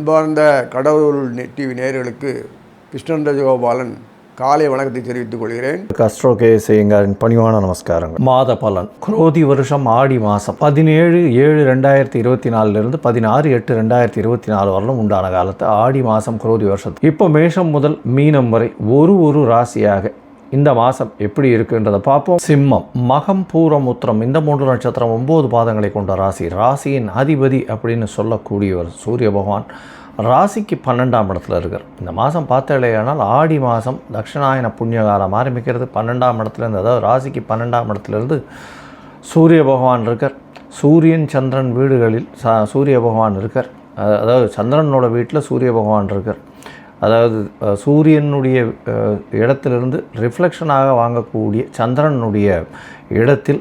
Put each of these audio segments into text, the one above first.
அன்பார்ந்த கடவுள் டிவி நேயர்களுக்கு கிருஷ்ணன் ராஜகோபாலன் காலை வணக்கத்தை தெரிவித்துக் கொள்கிறேன். அஸ்ட்ரோ கேஎஸ் ஐயங்காரின் பணிவான நமஸ்காரங்கள். மாத பலன் குரோதி வருஷம் ஆடி மாதம் 17/7/2024 16/8/2024 வரலும் உண்டான காலத்து ஆடி மாதம் குரோதி வருஷத்து. இப்போ மேஷம் முதல் மீனம் வரை ஒரு ராசியாக இந்த மாதம் எப்படி இருக்குன்றதை பார்ப்போம். சிம்மம், மகம், பூரம், உத்திரம் இந்த 3 நட்சத்திரம் 9 பாதங்களை கொண்ட ராசி. ராசியின் அதிபதி அப்படின்னு சொல்லக்கூடியவர் சூரிய பகவான் ராசிக்கு 12ஆம் இடத்துல இருக்கார். இந்த மாதம் பார்த்தாலேயானால் ஆடி மாதம் தட்சிணாயன புண்ணிய காலம் ஆரம்பிக்கிறது. 12ஆம் இடத்துலேருந்து, அதாவது ராசிக்கு 12ஆம் இடத்துலேருந்து சூரிய பகவான் இருக்கார். சூரியன் சந்திரன் வீடுகளில் சூரிய பகவான் இருக்கார். அதாவது சந்திரனோட வீட்டில் சூரிய பகவான் இருக்கார். அதாவது சூரியனுடைய இடத்திலிருந்து ரிஃப்ளெக்ஷனாக வாங்கக்கூடிய சந்திரனுடைய இடத்தில்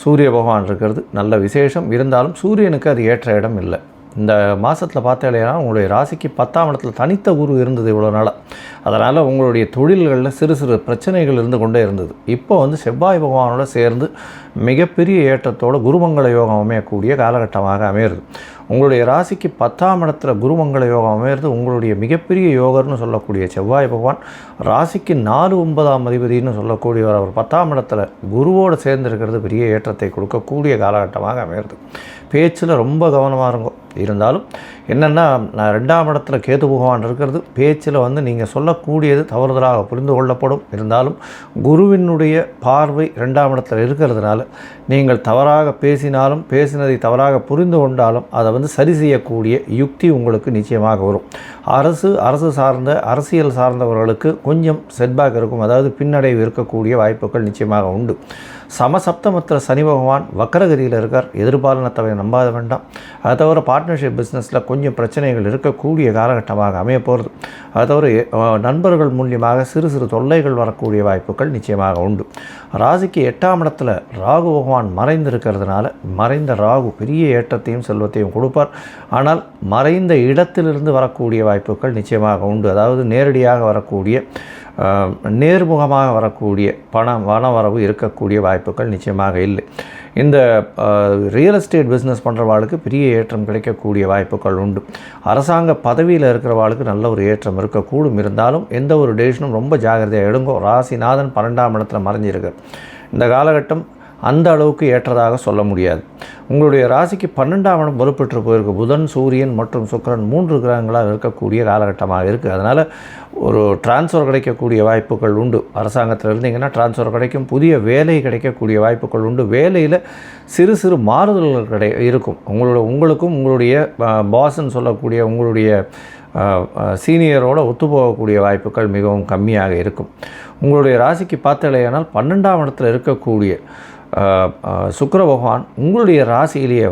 சூரிய பகவான் இருக்கிறது நல்ல விசேஷம். இருந்தாலும் சூரியனுக்கு அது ஏற்ற இடம் இல்லை. இந்த மாதத்தில் பார்த்தாலேனா உங்களுடைய ராசிக்கு 10ஆம் இடத்துல தனித்த குரு இருந்தது இவ்வளோ நாளாக. அதனால் உங்களுடைய தொழில்களில் சிறு பிரச்சனைகள் இருந்து கொண்டே இருந்தது. இப்போ செவ்வாய் பகவானோட சேர்ந்து மிகப்பெரிய ஏற்றத்தோடு குருமங்கள யோகம் அமையக்கூடிய காலகட்டமாக அமையிறது. உங்களுடைய ராசிக்கு 10ஆம் இடத்துல குருமங்கள யோகம் அமையிறது உங்களுடைய மிகப்பெரிய யோகர்னு சொல்லக்கூடிய செவ்வாய் பகவான் ராசிக்கு 4/9ஆம் அதிபதினு சொல்லக்கூடியவர். அவர் 10ஆம் இடத்துல குருவோடு சேர்ந்துருக்கிறது பெரிய ஏற்றத்தை கொடுக்கக்கூடிய காலகட்டமாக அமையிறது. பேச்சில் ரொம்ப கவனமாக இருக்கும். இருந்தாலும் என்னென்னா, 2ஆம் இடத்துல கேது பகவான் இருக்கிறது பேச்சில் நீங்கள் சொல்லக்கூடியது தவறுதலாக புரிந்து கொள்ளப்படும். இருந்தாலும் குருவினுடைய பார்வை 2ஆம் இடத்துல இருக்கிறதுனால நீங்கள் தவறாக பேசினாலும் பேசினதை தவறாக புரிந்து கொண்டாலும் அதை சரி செய்யக்கூடிய யுக்தி உங்களுக்கு நிச்சயமாக வரும். அரசு சார்ந்த அரசியல் சார்ந்தவர்களுக்கு கொஞ்சம் செட்பேக் இருக்கும், அதாவது பின்னடைவு இருக்கக்கூடிய வாய்ப்புகள் நிச்சயமாக உண்டு. சமசப்தமத்தில் சனி பகவான் வக்கரகதியில் இருக்கார். எதிர்பாலினத்தவை நம்பாத வேண்டாம். அதை தவிர பார்ட்னர்ஷிப் பிஸ்னஸில் கொஞ்சம் பிரச்சனைகள் இருக்கக்கூடிய காலகட்டமாக அமைய போகிறது. அதை தவிர நண்பர்கள் மூலியமாக சிறு தொல்லைகள் வரக்கூடிய வாய்ப்புகள் நிச்சயமாக உண்டு. ராசிக்கு 8ஆம் இடத்துல ராகு பகவான் மறைந்திருக்கிறதுனால மறைந்த ராகு பெரிய ஏற்றத்தையும் செல்வத்தையும் கொடுப்பார். ஆனால் மறைந்த இடத்திலிருந்து வரக்கூடிய வாய்ப்புகள் நிச்சயமாக உண்டு. அதாவது நேரடியாக வரக்கூடிய நேர்முகமாக வரக்கூடிய வனவரவு இருக்கக்கூடிய வாய்ப்புகள் நிச்சயமாக இல்லை. இந்த ரியல் எஸ்டேட் பிஸ்னஸ் பண்ணுறவாளுக்கு பெரிய ஏற்றம் கிடைக்கக்கூடிய வாய்ப்புகள் உண்டு. அரசாங்க பதவியில் இருக்கிறவாளுக்கு நல்ல ஒரு ஏற்றம் இருக்கக்கூடும். இருந்தாலும் எந்த ஒரு டெசிஷனும் ரொம்ப ஜாகிரதையாக எடுங்கோ. ராசிநாதன் 12ஆம் இடத்துல மறைஞ்சிருக்கு. இந்த காலகட்டம் அந்த அளவுக்கு ஏற்றதாக சொல்ல முடியாது. உங்களுடைய ராசிக்கு 12ஆம் இடம் வலுப்பெற்று போயிருக்கு. புதன், சூரியன் மற்றும் சுக்கிரன் 3 கிரகங்களாக இருக்கக்கூடிய காலகட்டமாக இருக்குது. அதனால் ஒரு டிரான்ஸ்ஃபர் கிடைக்கக்கூடிய வாய்ப்புகள் உண்டு. அரசாங்கத்தில் இருந்தீங்கன்னா டிரான்ஸ்ஃபர் கிடைக்கும். புதிய வேலை கிடைக்கக்கூடிய வாய்ப்புகள் உண்டு. வேலையில் சிறு மாறுதல்கள் இருக்கும். உங்களுக்கும் உங்களுடைய பாஸ்ன்னு சொல்லக்கூடிய உங்களுடைய சீனியரோடு ஒத்துப்போகக்கூடிய வாய்ப்புகள் மிகவும் கம்மியாக இருக்கும். உங்களுடைய ராசிக்கு பார்த்தாலேயானால் 12ஆம் இடத்துல இருக்கக்கூடிய சுக்கிர பகவான் உங்களுடைய ராசியிலேயே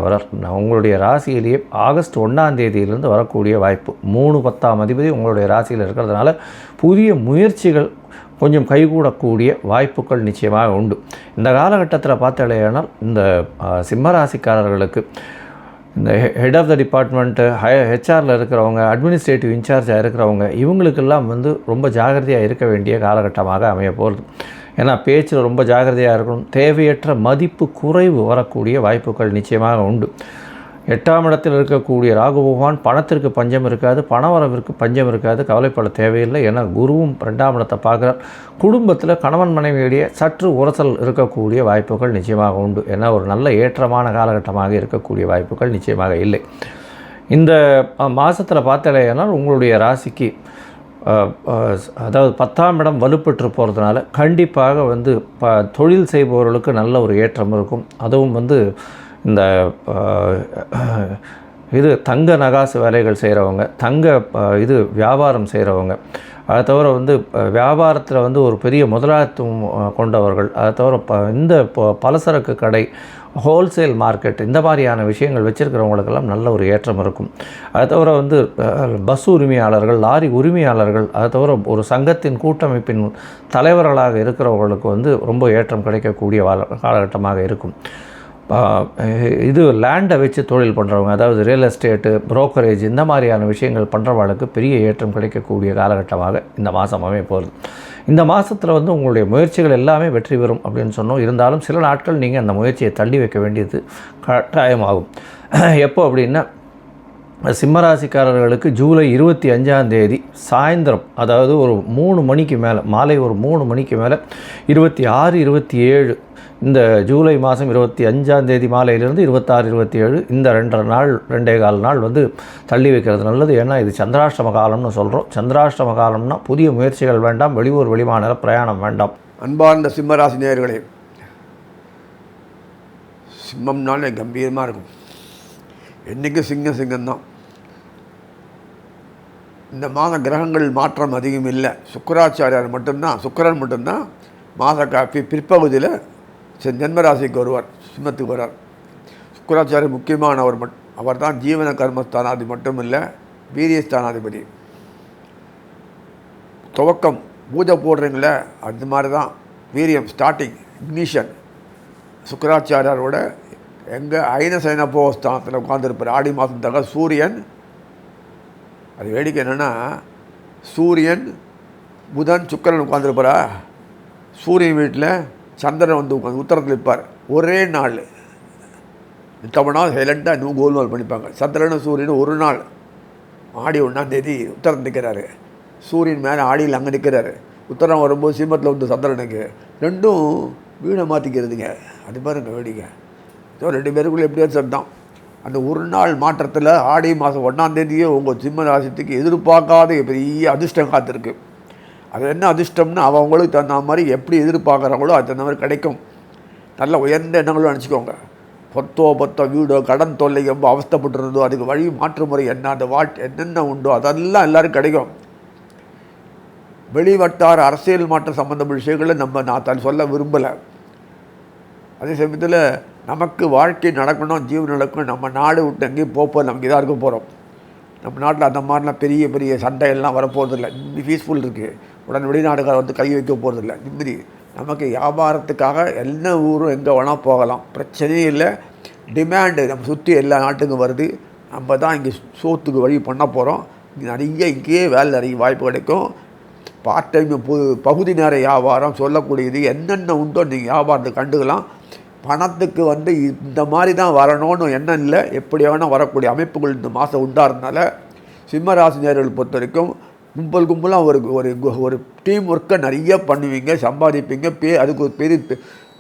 உங்களுடைய ராசியிலேயே ஆகஸ்ட் 1ஆம் தேதியிலிருந்து வரக்கூடிய வாய்ப்பு. 3/10ஆம் அதிபதி உங்களுடைய ராசியில் இருக்கிறதுனால புதிய முயற்சிகள் கொஞ்சம் கைகூடக்கூடிய வாய்ப்புகள் நிச்சயமாக உண்டு. இந்த காலகட்டத்தில் பார்த்தாலேயானால் இந்த சிம்மராசிக்காரர்களுக்கு இந்த ஹெட் ஆஃப் த டிபார்ட்மெண்ட்டு ஹெச்ஆரில் இருக்கிறவங்க, அட்மினிஸ்ட்ரேட்டிவ் இன்சார்ஜாக இருக்கிறவங்க இவங்களுக்கெல்லாம் ரொம்ப ஜாகிரதையாக இருக்க வேண்டிய காலகட்டமாக அமைய போகிறது. ஏன்னா பேச்சில் ரொம்ப ஜாகிரதையாக இருக்கணும். தேவையற்ற மதிப்பு குறைவு வரக்கூடிய வாய்ப்புகள் நிச்சயமாக உண்டு. 8ஆம் இடத்தில் இருக்கக்கூடிய ராகு பகவான் பணத்திற்கு பஞ்சம் இருக்காது, பணவரவிற்கு பஞ்சம் இருக்காது, கவலைப்பட தேவையில்லை. ஏன்னா குருவும் 2ஆம் இடத்தை பார்க்குறார். குடும்பத்தில் கணவன் மனைவியிடையே சற்று உரசல் இருக்கக்கூடிய வாய்ப்புகள் நிச்சயமாக உண்டு. ஏன்னா ஒரு நல்ல ஏற்றமான காலகட்டமாக இருக்கக்கூடிய வாய்ப்புகள் நிச்சயமாக இல்லை. இந்த மாதத்தில் பார்த்தாலேயானால் உங்களுடைய ராசிக்கு அதாவது 10ஆம் இடம் வலுப்பெற்று போகிறதுனால கண்டிப்பாக தொழில் செய்பவர்களுக்கு நல்ல ஒரு ஏற்றம் இருக்கும். அதுவும் இந்த தங்க நகாசு வேலைகள் செய்கிறவங்க, வியாபாரம் செய்கிறவங்க, அதை தவிர வியாபாரத்தில் ஒரு பெரிய முதலாளித்துவம் கொண்டவர்கள், அதை தவிர இந்த பலசரக்கு கடை, ஹோல்சேல் மார்க்கெட் இந்த மாதிரியான விஷயங்கள் வச்சுருக்கிறவங்களுக்கெல்லாம் நல்ல ஒரு ஏற்றம் இருக்கும். அதை தவிர பஸ் உரிமையாளர்கள், லாரி உரிமையாளர்கள், அதை தவிர ஒரு சங்கத்தின் கூட்டமைப்பின் தலைவர்களாக இருக்கிறவங்களுக்கு ரொம்ப ஏற்றம் கிடைக்கக்கூடிய காலகட்டமாக இருக்கும். லேண்டை வச்சு தொழில் பண்ணுறவங்க, அதாவது ரியல் எஸ்டேட்டு, புரோக்கரேஜ் இந்த மாதிரியான விஷயங்கள் பண்ணுறவங்களுக்கு பெரிய ஏற்றம் கிடைக்கக்கூடிய காலகட்டமாக இந்த மாதம் அமைய போகிறது. இந்த மாதத்தில் உங்களுடைய முயற்சிகள் எல்லாமே வெற்றி பெறும் அப்படின்னு சொன்னோம். இருந்தாலும் சில நாட்கள் நீங்கள் அந்த முயற்சியை தள்ளி வைக்க வேண்டியது கட்டாயமாகும். எப்போ அப்படின்னா, சிம்மராசிக்காரர்களுக்கு ஜூலை 25 சாயந்தரம், அதாவது ஒரு 3 மணிக்கு மேலே, மாலை ஒரு 3 மணிக்கு மேலே 26, 27, இந்த ஜூலை மாதம் 25 மாலையிலிருந்து 26, 27 இந்த 2.25 நாள் வந்து தள்ளி வைக்கிறது நல்லது. ஏன்னா இது சந்திராஷ்டம காலம்னு சொல்கிறோம். சந்திராஷ்டம காலம்னா புதிய முயற்சிகள் வேண்டாம், வெளியூர் வெளிமாநில பிரயாணம் வேண்டாம். அன்பார்ந்த சிம்மராசி நேயர்களே, சிம்மம்னாலே கம்பீரமாக இருக்கும். என்றைக்கும் சிங்கம்தான். இந்த மாத கிரகங்கள் மாற்றம் அதிகம் இல்லை. சுக்கராச்சாரியார் மட்டும்தான், சுக்கரன் மட்டும்தான் மாத பிற்பகுதியில் ஜென்மராசிக்கு வருவார், சிம்மத்துக்கு வருவார். சுக்கராச்சாரியர் முக்கியமானவர். அவர் தான் ஜீவன கர்மஸ்தானாதிபதி மட்டும் இல்லை, வீரியஸ்தானாதிபதி. துவக்கம் பூஜை போடுறீங்களே, அது மாதிரி தான் வீரியம், ஸ்டார்டிங், இக்னிஷன். சுக்கராச்சாரியாரோட எங்கள் ஐனசைனப்போஸ்தானத்தில் உட்காந்துருப்பார். ஆடி மாதம் தக சூரியன். அது வேடிக்கை என்னென்னா, சூரியன் புதன் சுக்கிரன் உட்காந்துருப்பாரா, சூரியன் வீட்டில் சந்திரன் வந்து உட்காந்து உத்தரத்தில் இருப்பார். ஒரே நாள் தமிழ்நாள் சைலண்ட்டாக இன்னும் கோல்மால் பண்ணிப்பாங்க. சந்திரனும் சூரியனும் ஒரு நாள் ஆடி 1 உத்தரம் நிற்கிறாரு, சூரியன் மேலே ஆடியில் அங்கே நிற்கிறாரு. உத்தரம் வரும்போது சிம்மத்தில் வந்து சந்திரனுக்கு ரெண்டும் வீடை மாற்றிக்கிறதுங்க. அது பாருங்க வேடிக்கை. ஸோ 2 பேருக்குள்ளே எப்படியோ சட்டம். அந்த ஒரு நாள் மாற்றத்தில் ஆடி மாதம் 1 உங்கள் சிம்ம ராசிக்கு எதிர்பார்க்காத பெரிய அதிர்ஷ்டம் காத்திருக்கு. அது என்ன அதிர்ஷ்டம்னு அவங்களுக்கு தகுந்த மாதிரி எப்படி எதிர்பார்க்குறாங்களோ அது தகுந்த மாதிரி கிடைக்கும். நல்ல உயர்ந்த எண்ணங்களும் நினச்சிக்கோங்க. பத்தோ வீடோ கடன் தொல்லை ரொம்ப அவஸ்தைப்பட்டுருந்தோ அதுக்கு வழி மாற்று முறை என்ன, அந்த என்னென்ன உண்டோ அதெல்லாம் எல்லோரும் கிடைக்கும். வெளிவட்டார அரசியல் மாற்றம் சம்மந்தப்பட்ட விஷயங்களை நான் சொல்ல விரும்பலை. அதே சமயத்தில் நமக்கு வாழ்க்கை நடக்கணும், ஜீவன் நடக்கணும், நம்ம நாடு விட்டு எங்கேயும் போப்போம், நமக்கு இதாக இருக்க போகிறோம். நம்ம நாட்டில் அந்த மாதிரிலாம் பெரிய பெரிய சண்டையெல்லாம் வரப்போகிறதில்ல. நிம்மதி பீஸ்ஃபுல் இருக்குது. உடனே வெளிநாடுகள் வந்து கை வைக்க போகிறதில்ல. நிம்மதி. நமக்கு வியாபாரத்துக்காக என்ன ஊரும் எங்கே வேணால் போகலாம், பிரச்சனையே இல்லை. டிமாண்டு நம்ம சுற்றி எல்லா நாட்டுக்கும் வருது. நம்ம தான் இங்கே சோத்துக்கு வழி பண்ண போகிறோம். நிறைய இங்கேயே வேலை நிறைய வாய்ப்பு கிடைக்கும். பார்ட் டைம் பகுதி நேர வியாபாரம் சொல்லக்கூடியது என்னென்ன உண்டோ நீங்கள் வியாபாரத்தை கண்டுக்கலாம். பணத்துக்கு வந்து இந்த மாதிரி தான் வரணும்னு எண்ணம் இல்லை, எப்படி வேணால் வரக்கூடிய அமைப்புகள் இந்த மாதம் உண்டாகிறதுனால சிம்மராசினியர்கள் பொறுத்த வரைக்கும் கும்பலாக ஒரு டீம் ஒர்க்கை நிறைய பண்ணுவீங்க, சம்பாதிப்பீங்க. அதுக்கு ஒரு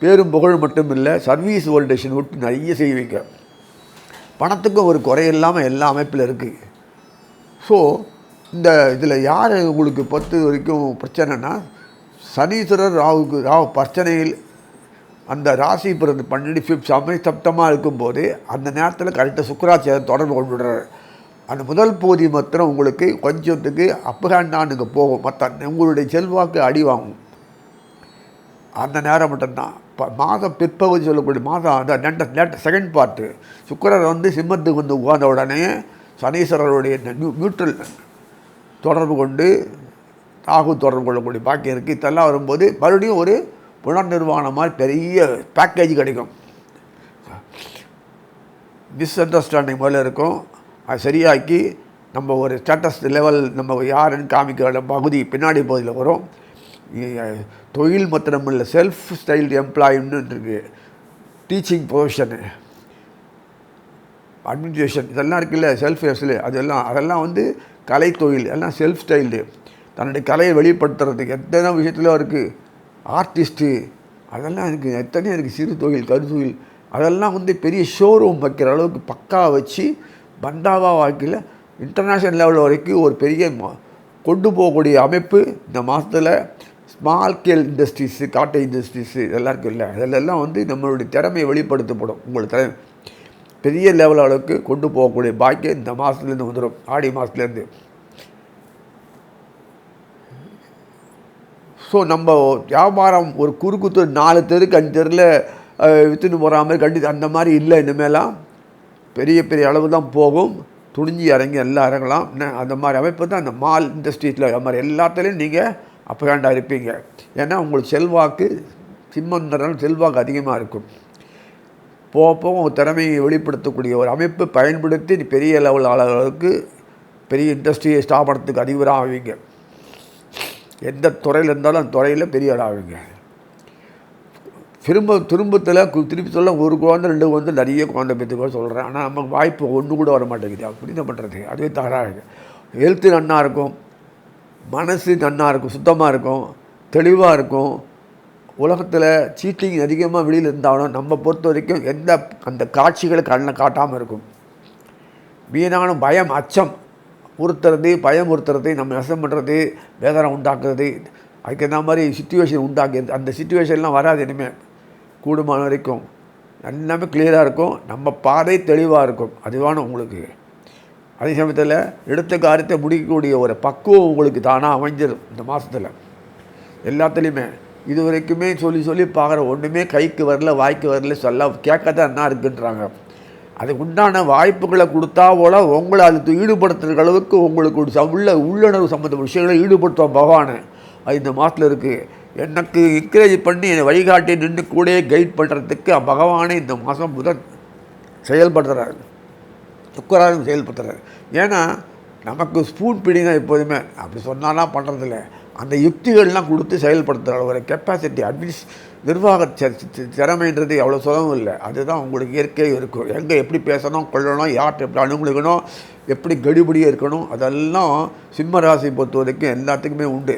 பேரும் புகழ் மட்டும் இல்லை, சர்வீஸ் ஓல்டேஷன் விட்டு நிறைய செய்வீங்க. பணத்துக்கும் ஒரு குறையில்லாமல் எல்லா அமைப்பில் இருக்குது. ஸோ இந்த இதில் யார் உங்களுக்கு பொறுத்த வரைக்கும் பிரச்சனைனா, சனீஸ்வரர் ராகு பிரச்சனையில் அந்த ராசி பிறந்து 12 சப்தமாக இருக்கும்போது அந்த நேரத்தில் கரெக்டாக சுக்கராச்சாரியர் தொடர்பு கொண்டு விடுறாரு. அந்த முதல் பகுதி மாத்திரம் உங்களுக்கு கொஞ்சத்துக்கு அப்பகாண்டானுக்கு போகும், மற்ற உங்களுடைய செல்வாக்கு அடி வாங்கும். அந்த நேரம் மட்டும்தான். மாதம் பிற்பகுதி சொல்லக்கூடிய மாதம் அந்த செகண்ட் பார்ட்டு சுக்கிரர் வந்து சிம்மத்துக்கு வந்து உட்கார்ந்த உடனே சனீஸ்வரருடைய நியூட்ரல் தொடர்பு கொண்டு ராகு தொடர்பு கொள்ளக்கூடிய பாக்கியம் இருக்குது. இதெல்லாம் வரும்போது மறுபடியும் ஒரு புனர்நிர்வாணம் மாதிரி பெரிய பேக்கேஜ் கிடைக்கும். மிஸ் அண்டர்ஸ்டாண்டிங் முதல்ல இருக்கும், அது சரியாக்கி நம்ம ஒரு ஸ்டேட்டஸ் லெவல் நம்ம யாருன்னு காமிக்கிற பகுதி பின்னாடி பகுதியில் வரும். தொழில் மாத்திரம் இல்லை, செல்ஃப் ஸ்டைல் எம்ப்ளாயின்னு இருக்குது. டீச்சிங் ப்ரொஃபஷனு, அட்மினிஸ்ட்ரேஷன் இதெல்லாம் இருக்குல்ல, செல்ஃப் அதெல்லாம் வந்து கலை தொழில் எல்லாம் செல்ஃப் ஸ்டைல்டு. தன்னுடைய கலையை வெளிப்படுத்துறதுக்கு எத்தனை விஷயத்தில் இருக்குது. ஆர்டிஸ்ட்டு அதெல்லாம் இருக்குது, எத்தனையோ இருக்குது. சிறு தொழில், கருத்தொழில் அதெல்லாம் வந்து பெரிய ஷோரூம் வைக்கிற அளவுக்கு பக்கா வச்சு பந்தாவா வாழ்க்கையில் இன்டர்நேஷ்னல் லெவல் வரைக்கும் ஒரு பெரிய கொண்டு போகக்கூடிய அமைப்பு இந்த மாதத்தில். Small scale industries, cottage industries இதெல்லாம் இருக்குல்ல, அதெல்லாம் வந்து நம்மளுடைய திறமையை வெளிப்படுத்தப்படும். உங்களுக்கு திறமை பெரிய லெவல் அளவுக்கு கொண்டு போகக்கூடிய பாக்கியம் இந்த மாதத்துலேருந்து வந்துடும், ஆடி மாதத்துலேருந்து. ஸோ நம்ம வியாபாரம் ஒரு குறுக்கு 4 தெருக்கு 5 தெருவில் விற்றுன்னு போகிற மாதிரி அந்த மாதிரி இல்லை. இனிமேலாம் பெரிய பெரிய அளவு தான் போகும். துணிஞ்சி இறங்கி எல்லாம் இறங்கலாம். அந்த மாதிரி அமைப்பு தான் அந்த மால் இண்டஸ்ட்ரீஸில் அது மாதிரி எல்லாத்துலேயும் நீங்கள் அப்பகாண்டாக இருப்பீங்க. ஏன்னா உங்களுக்கு செல்வாக்கு சிம்மந்தரம் செல்வாக்கு அதிகமாக இருக்கும். போக உங்கள் திறமையை வெளிப்படுத்தக்கூடிய ஒரு அமைப்பு பயன்படுத்தி பெரிய லெவல் அளவுக்கு பெரிய இண்டஸ்ட்ரியை ஸ்தாபனத்துக்கு அதிபராக ஆவீங்க. எந்த துறையில் இருந்தாலும் அந்த துறையில் பெரிய ஆளாவீங்க. திருப்பி சொல்ல ஒரு குழந்தை 2 குழந்தை நிறைய குழந்தை பெற்றுக்கோ சொல்கிறேன். ஆனால் நமக்கு வாய்ப்பு ஒன்று கூட வர மாட்டேங்குது. அப்படி என்ன பண்ணுறது? அதுவே தகராறு. ஹெல்த்து நன்னாக இருக்கும், மனசு நன்னாக இருக்கும், சுத்தமாக இருக்கும், தெளிவாக இருக்கும். உலகத்தில் சீட்டிங் அதிகமாக வெளியில் இருந்தாலும் நம்ம பொறுத்த வரைக்கும் அந்த காட்சிகளை கண்ணில் காட்டாமல் இருக்கும். வீணான பயம், அச்சம் பயமுறுத்துறது, நம்ம நஷ்டம் பண்ணுறது, வேதனை உண்டாக்குறது, அதுக்கு என்ன மாதிரி சுச்சுவேஷன் உண்டாக்குறது, அந்த சுச்சுவேஷன்லாம் வராது. இனிமேல் கூடுமான வரைக்கும் எல்லாமே கிளியராக இருக்கும், நம்ம பாதை தெளிவாக இருக்கும். அதுவான உங்களுக்கு அதே சமயத்தில் எடுத்த காரியத்தை முடிக்கக்கூடிய ஒரு பக்குவம் உங்களுக்கு தானாக அமைஞ்சிடும். இந்த மாதத்தில் எல்லாத்துலேயுமே இது வரைக்குமே சொல்லி பார்க்குற ஒன்றுமே கைக்கு வரல, வாய்க்கு வரல, கேட்கத்தான் என்ன இருக்குன்றாங்க. அதுக்கு உண்டான வாய்ப்புகளை கொடுத்தா போல உங்களை அதுக்கு ஈடுபடுத்துகிற அளவுக்கு உங்களுக்கு உள்ளுணர்வு சம்மந்த விஷயங்களை ஈடுபடுத்துவோம் பகவானை. அது இந்த மாதத்தில் இருக்குது. எனக்கு என்கரேஜ் பண்ணி என்னை வழிகாட்டி நின்று கூட கைட் பண்ணுறதுக்கு பகவானே இந்த மாதம் முதல் செயல்படுத்துகிறாரு, சுக்கராக செயல்படுத்துகிறாரு. ஏன்னா நமக்கு ஸ்பூன் பிடிங்க எப்போதுமே அப்படி சொன்னாலாம் பண்ணுறதில்ல. அந்த யுக்திகள்லாம் கொடுத்து செயல்படுத்துகிற ஒரு கெப்பாசிட்டி நிர்வாக திறமைன்றது அவ்வளோ சுலபம் இல்லை. அதுதான் உங்களுக்கு இயற்கை இருக்கும். எங்கே எப்படி பேசணும், கொள்ளணும், யார்கிட்ட எப்படி அணுகுலிக்கணும், எப்படி கடிபடியாக இருக்கணும், அதெல்லாம் சிம்ம ராசி பொறுத்த வரைக்கும் எல்லாத்துக்குமே உண்டு.